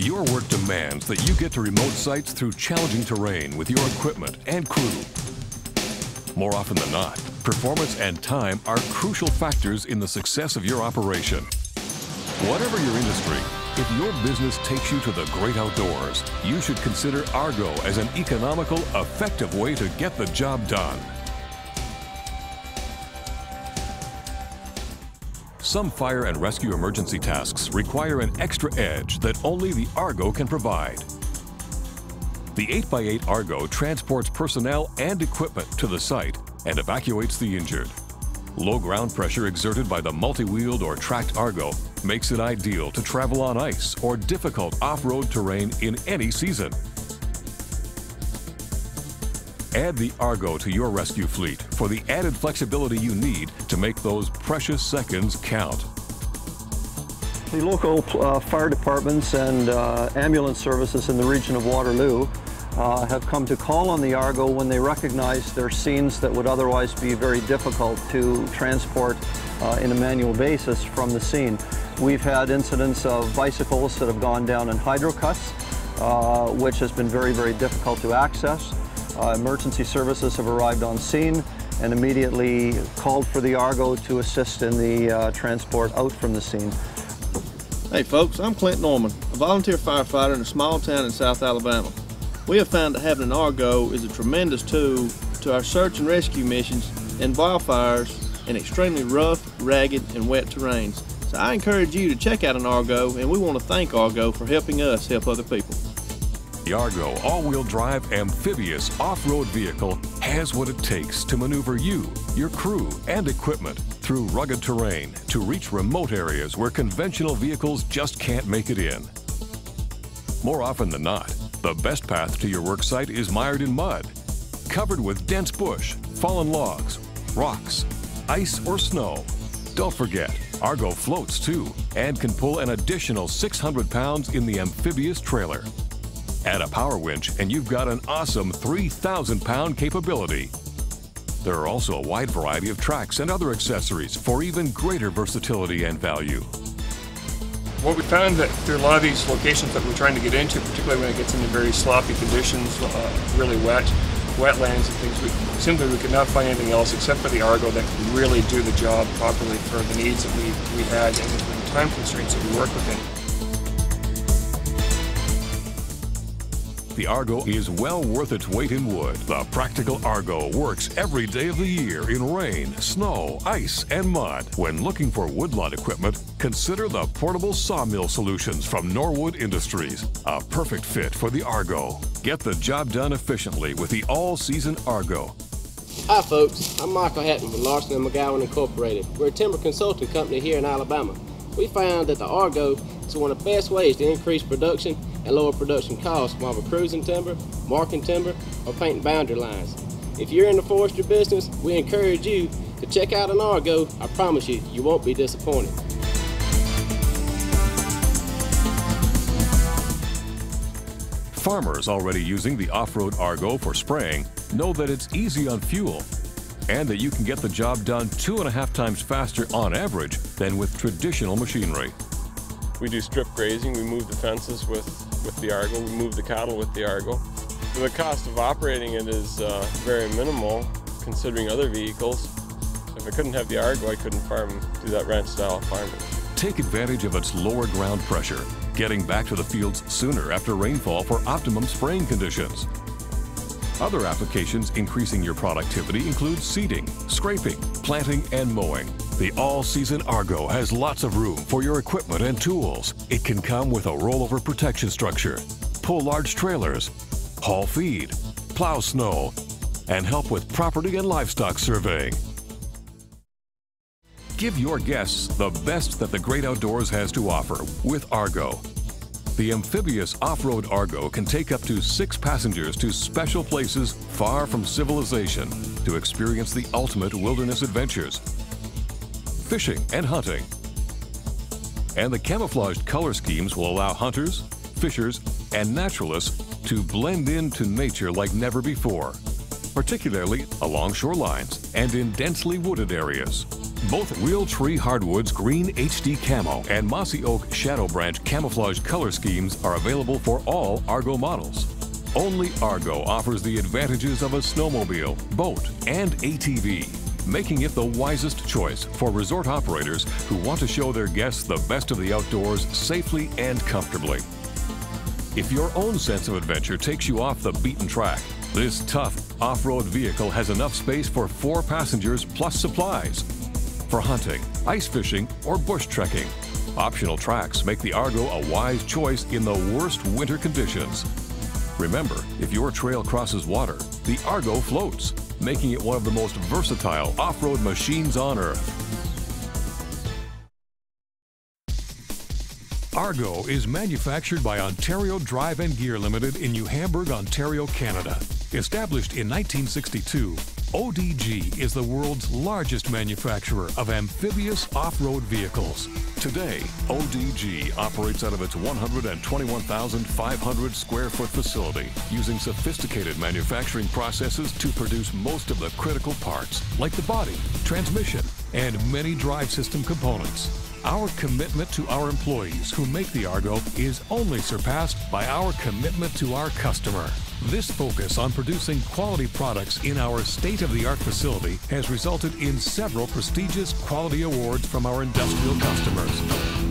Your work demands that you get to remote sites through challenging terrain with your equipment and crew. More often than not, performance and time are crucial factors in the success of your operation. Whatever your industry, if your business takes you to the great outdoors, you should consider Argo as an economical, effective way to get the job done. Some fire and rescue emergency tasks require an extra edge that only the Argo can provide. The 8x8 Argo transports personnel and equipment to the site and evacuates the injured. Low ground pressure exerted by the multi-wheeled or tracked Argo makes it ideal to travel on ice or difficult off-road terrain in any season. Add the Argo to your rescue fleet for the added flexibility you need to make those precious seconds count. The local fire departments and ambulance services in the region of Waterloo have come to call on the Argo when they recognize there are scenes that would otherwise be very difficult to transport in a manual basis from the scene. We've had incidents of bicycles that have gone down in hydro cuts, which has been very, very difficult to access. Emergency services have arrived on scene and immediately called for the Argo to assist in the transport out from the scene. Hey folks, I'm Clint Norman, a volunteer firefighter in a small town in South Alabama. We have found that having an Argo is a tremendous tool to our search and rescue missions in wildfires in extremely rough, ragged, and wet terrains. So I encourage you to check out an Argo, and we want to thank Argo for helping us help other people. The Argo all-wheel drive amphibious off-road vehicle has what it takes to maneuver you, your crew, and equipment through rugged terrain to reach remote areas where conventional vehicles just can't make it in. More often than not, the best path to your work site is mired in mud, covered with dense bush, fallen logs, rocks, ice, or snow. Don't forget, Argo floats too and can pull an additional 600 pounds in the amphibious trailer. Add a power winch and you've got an awesome 3,000-pound capability. There are also a wide variety of tracks and other accessories for even greater versatility and value. What we found that there are a lot of these locations that we're trying to get into, particularly when it gets into very sloppy conditions, really wetlands and things, we could not find anything else except for the Argo that can really do the job properly for the needs that we had and the time constraints that we work within. The Argo is well worth its weight in wood. The practical Argo works every day of the year in rain, snow, ice, and mud. When looking for woodlot equipment, consider the portable sawmill solutions from Norwood Industries. A perfect fit for the Argo. Get the job done efficiently with the all-season Argo. Hi folks, I'm Michael Hatton with Larson & McGowan Incorporated. We're a timber consulting company here in Alabama. We found that the Argo is one of the best ways to increase production and lower production costs while we're cruising timber, marking timber, or painting boundary lines. If you're in the forestry business, we encourage you to check out an Argo. I promise you, you won't be disappointed. Farmers already using the off-road Argo for spraying know that it's easy on fuel and that you can get the job done 2.5 times faster on average than with traditional machinery. We do strip grazing, we move the fences with the Argo, we move the cattle with the Argo. The cost of operating it is very minimal considering other vehicles. If I couldn't have the Argo, I couldn't do that ranch style farming. Take advantage of its lower ground pressure, getting back to the fields sooner after rainfall for optimum spraying conditions. Other applications increasing your productivity include seeding, scraping, planting, and mowing. The all-season Argo has lots of room for your equipment and tools. It can come with a rollover protection structure, pull large trailers, haul feed, plow snow, and help with property and livestock surveying. Give your guests the best that the great outdoors has to offer with Argo. The amphibious off-road Argo can take up to 6 passengers to special places far from civilization to experience the ultimate wilderness adventures, fishing and hunting. And the camouflaged color schemes will allow hunters, fishers, and naturalists to blend into nature like never before, particularly along shorelines and in densely wooded areas. Both Real Tree Hardwood's Green HD Camo and Mossy Oak Shadow Branch Camouflage color schemes are available for all Argo models. Only Argo offers the advantages of a snowmobile, boat, and ATV, making it the wisest choice for resort operators who want to show their guests the best of the outdoors safely and comfortably. If your own sense of adventure takes you off the beaten track, this tough off-road vehicle has enough space for 4 passengers plus supplies. For hunting, ice fishing, or bush trekking, optional tracks make the Argo a wise choice in the worst winter conditions. Remember, if your trail crosses water, the Argo floats, making it one of the most versatile off-road machines on Earth. Argo is manufactured by Ontario Drive and Gear Limited in New Hamburg, Ontario, Canada. Established in 1962, ODG is the world's largest manufacturer of amphibious off-road vehicles. Today, ODG operates out of its 121,500 square foot facility, using sophisticated manufacturing processes to produce most of the critical parts, like the body, transmission, and many drive system components. Our commitment to our employees who make the Argo is only surpassed by our commitment to our customer. This focus on producing quality products in our state-of-the-art facility has resulted in several prestigious quality awards from our industrial customers.